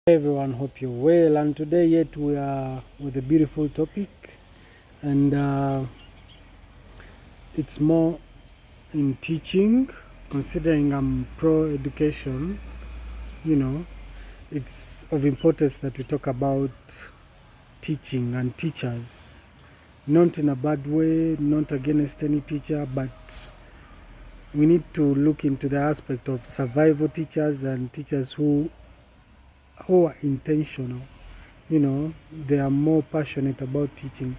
Hey everyone, hope you're well. And today, yet we are with a beautiful topic, and it's more in teaching. Considering I'm pro education, you know, it's of importance that we talk about teaching and teachers, not in a bad way, not against any teacher, but we need to look into the aspect of survival teachers and teachers who are intentional. They are more passionate about teaching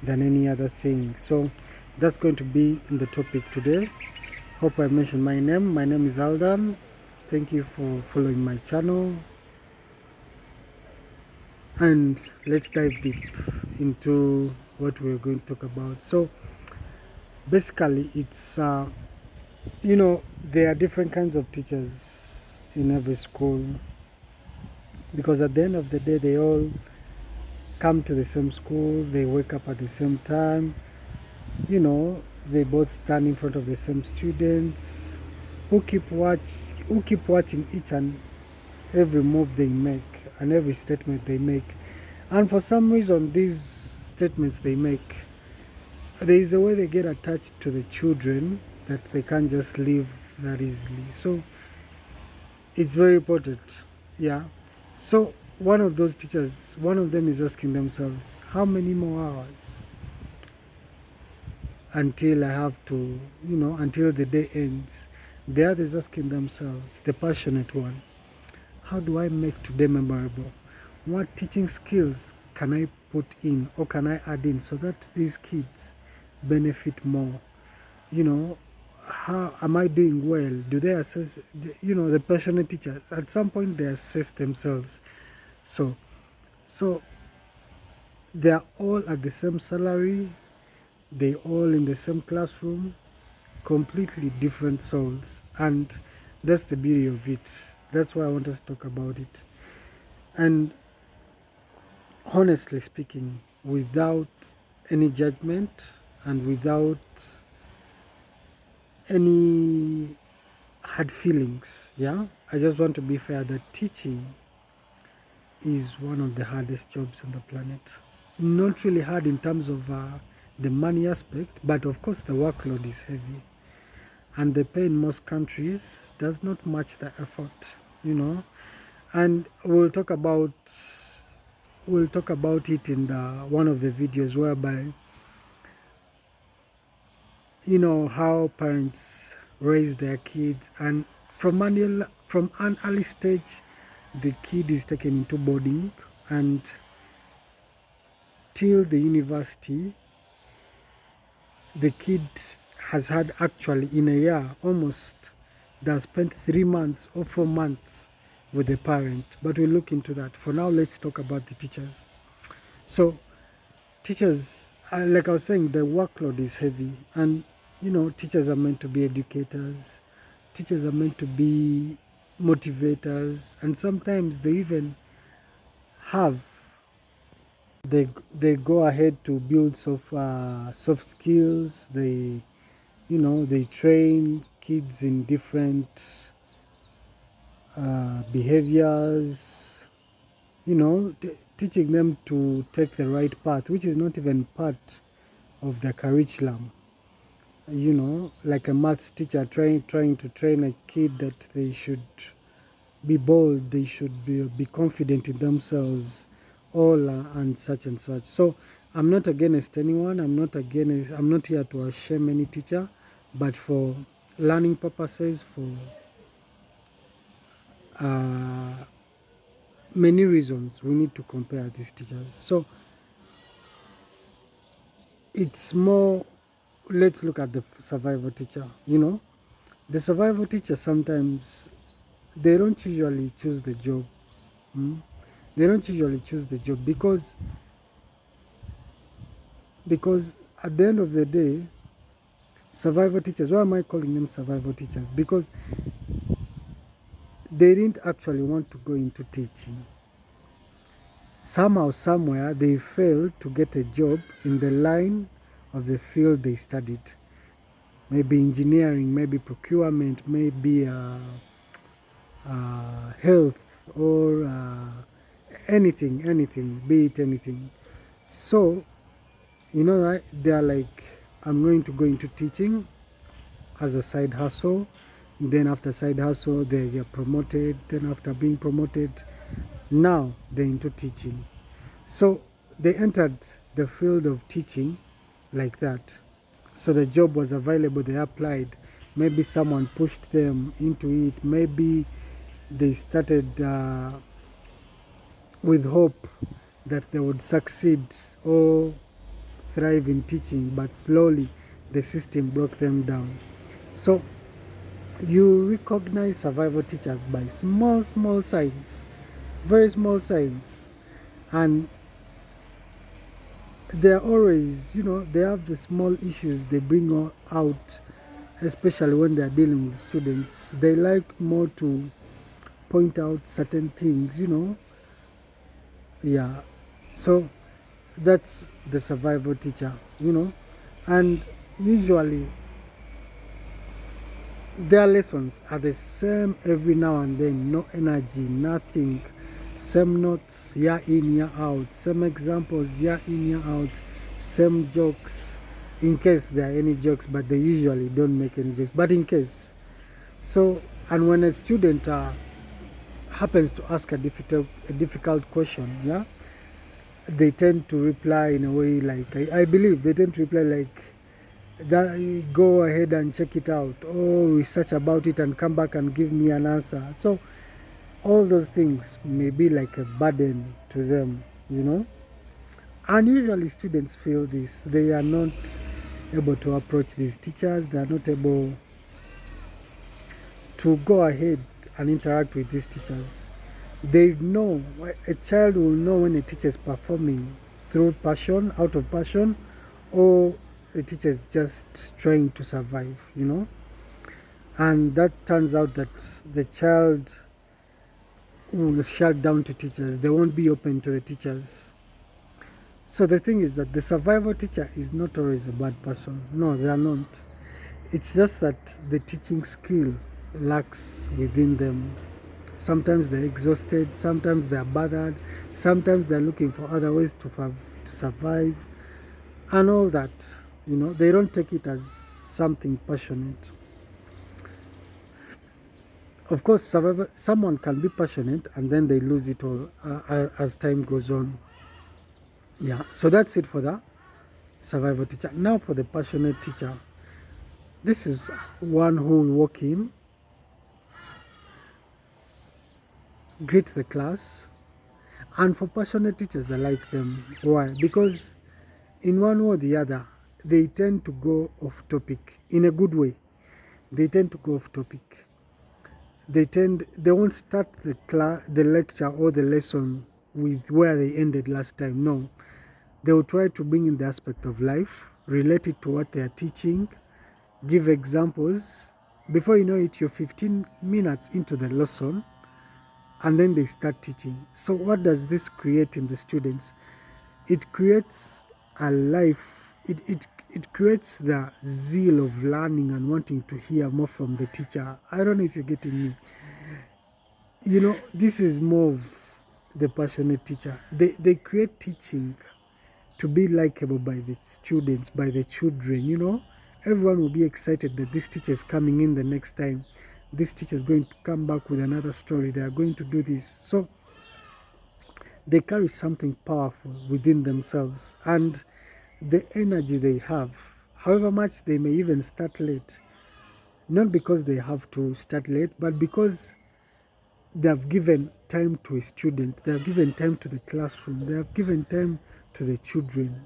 than any other thing. So that's going to be in the topic today. Hope I mentioned my name. My name is Aldan. Thank you for following my channel, and let's dive deep into what we're going to talk about. So basically it's there are different kinds of teachers in every school, because at the end of the day they all come to the same school, they wake up at the same time, they both stand in front of the same students who keep watching each and every move they make and every statement they make. And for some reason these statements they make, there is a way they get attached to the children that they can't just leave that easily. So it's very important. So one of those teachers, one of them is asking themselves, how many more hours until I have to, until the day ends? The other is asking themselves, the passionate one, how do I make today memorable? What teaching skills can I put in or can I add in so that these kids benefit more? How am I doing well? Do they assess, the passionate teachers? At some point they assess themselves. So they are all at the same salary, they all in the same classroom, completely different souls, and that's the beauty of it. That's why I want us to talk about it. And honestly speaking, without any judgment and without any hard feelings, I just want to be fair that teaching is one of the hardest jobs on the planet. Not really hard in terms of the money aspect, but of course the workload is heavy, and the pay in most countries does not match the effort, and we'll talk about it in one of the videos, whereby how parents raise their kids, and from an early stage the kid is taken into boarding, and till the university the kid has had, actually in a year almost, they have spent 3 months or 4 months with the parent. But we'll look into that. For now, let's talk about the teachers. So teachers, like I was saying, the workload is heavy, and teachers are meant to be educators, teachers are meant to be motivators, and sometimes they even have they go ahead to build soft skills. They train kids in different behaviors, teaching them to take the right path, which is not even part of the curriculum. Like a maths teacher trying to train a kid that they should be bold, they should be confident in themselves, all and such and such. So I'm not against anyone. I'm not here to shame any teacher, but for learning purposes, for many reasons, we need to compare these teachers. So it's more, let's look at the survival teacher. The survival teacher, sometimes they don't usually choose the job. They don't usually choose the job because at the end of the day, survival teachers, why am I calling them survival teachers? Because they didn't actually want to go into teaching. Somehow, somewhere, they failed to get a job in the line of the field they studied. Maybe engineering, maybe procurement, maybe health, or anything, be it anything. So, right, they're like, I'm going to go into teaching as a side hustle. Then after side hustle, they get promoted. Then after being promoted, now they're into teaching. So they entered the field of teaching like that. So the job was available, they applied. Maybe someone pushed them into it. Maybe they started with hope that they would succeed or thrive in teaching, but slowly the system broke them down. So you recognize survival teachers by small signs, very small signs. And they're always, they have the small issues they bring out, especially when they're dealing with students. They like more to point out certain things, Yeah. So that's the survival teacher, And usually their lessons are the same every now and then, no energy, nothing. Same notes, year in, year out. Same examples, year in, year out. Same jokes, in case there are any jokes, but they usually don't make any jokes. But in case. So, and when a student happens to ask a difficult question, yeah, they tend to reply in a way like, I believe they tend to reply like, that, go ahead and check it out, or research about it and come back and give me an answer. So all those things may be like a burden to them, And usually students feel this. They are not able to approach these teachers. They are not able to go ahead and interact with these teachers. They know, a child will know when a teacher is performing through passion, out of passion, or the teacher is just trying to survive, And that turns out that the child will shut down to teachers. They won't be open to the teachers. So the thing is that the survival teacher is not always a bad person. No, they are not. It's just that the teaching skill lacks within them. Sometimes they're exhausted, sometimes they're bothered, sometimes they're looking for other ways to survive, and all that. They don't take it as something passionate. Of course, someone can be passionate and then they lose it all as time goes on. Yeah, so that's it for the survival teacher. Now for the passionate teacher. This is one who will walk in, greet the class, and for passionate teachers, I like them. Why? Because in one way or the other, they tend to go off topic in a good way. They tend to go off topic. They won't start the lecture or the lesson with where they ended last time. No, they will try to bring in the aspect of life, relate it to what they are teaching, give examples. Before you know it, you're 15 minutes into the lesson, and then they start teaching. So what does this create in the students? It creates a life, it creates the zeal of learning and wanting to hear more from the teacher. I don't know if you're getting me. This is more of the passionate teacher. They create teaching to be likable by the students, by the children. Everyone will be excited that this teacher is coming in the next time. This teacher is going to come back with another story. They are going to do this. So they carry something powerful within themselves, and the energy they have, however much they may even start late, not because they have to start late, but because they have given time to a student, they have given time to the classroom, they have given time to the children.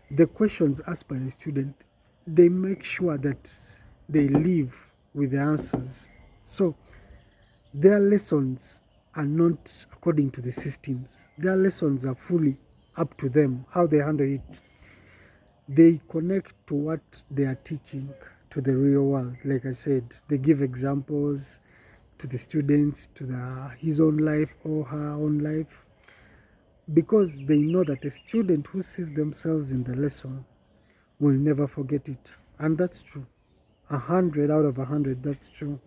The questions asked by the student, they make sure that they leave with the answers. So their lessons are not according to the systems. Their lessons are fully up to them, how they handle it. They connect to what they are teaching to the real world. Like I said, they give examples to the students, to his own life or her own life, because they know that a student who sees themselves in the lesson will never forget it. And that's true. 100 out of 100, that's true.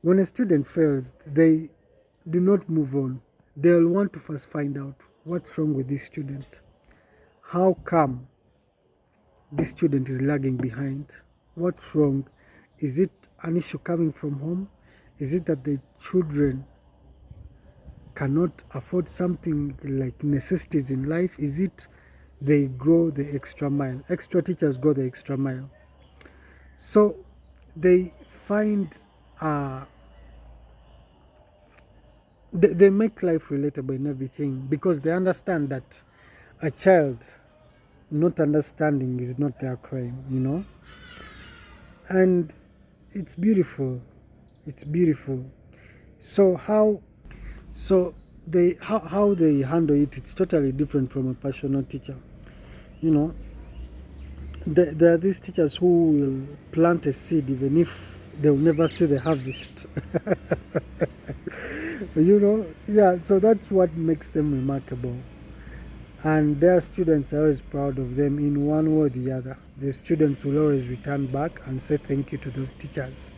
When a student fails, they do not move on. they'll want to first find out what's wrong with this student. How come this student is lagging behind? What's wrong? Is it an issue coming from home? Is it that the children cannot afford something like necessities in life? Is it they go the extra mile? Extra teachers go the extra mile. So they find they make life relatable in everything, because they understand that a child not understanding is not their crime, you know. And it's beautiful. It's beautiful. So how they handle it, it's totally different from a passionate teacher, you know. There are these teachers who will plant a seed even if they'll never see the harvest. You know, yeah, so that's what makes them remarkable. And their students are always proud of them in one way or the other. The students will always return back and say thank you to those teachers,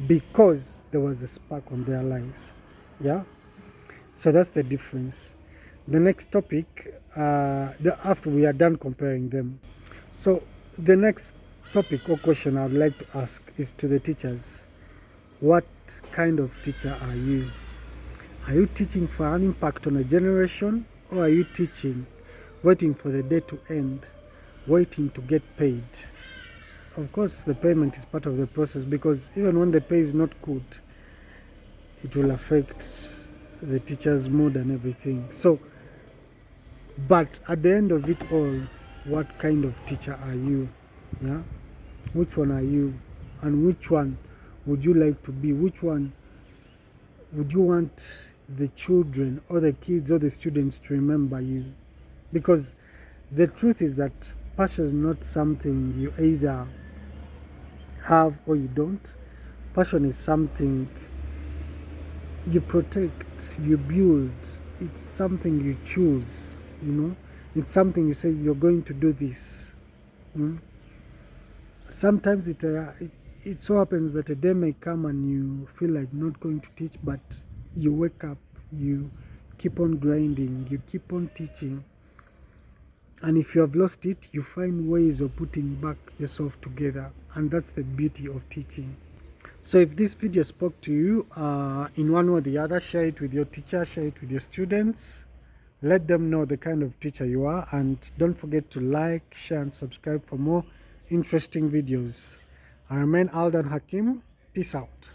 because there was a spark on their lives. Yeah, so that's the difference. The next topic, after we are done comparing them, so the next topic or question I would like to ask is to the teachers: what kind of teacher are you? Are you teaching for an impact on a generation, or are you teaching waiting for the day to end, waiting to get paid? Of course, the payment is part of the process, because even when the pay is not good, it will affect the teacher's mood and everything. So, but at the end of it all, what kind of teacher are you? Yeah, which one are you, and which one would you like to be? Which one would you want the children or the kids or the students to remember you? Because the truth is that passion is not something you either have or you don't. Passion is something you protect, you build. It's something you choose, you know. It's something you say you're going to do this. Sometimes it so happens that a day may come and you feel like not going to teach, but you wake up, you keep on grinding, you keep on teaching. And if you have lost it, you find ways of putting back yourself together. And that's the beauty of teaching. So if this video spoke to you in one way or the other, share it with your teacher, share it with your students. Let them know the kind of teacher you are. And don't forget to like, share, and subscribe for more interesting videos. I remain Aldan Hakim. Peace out.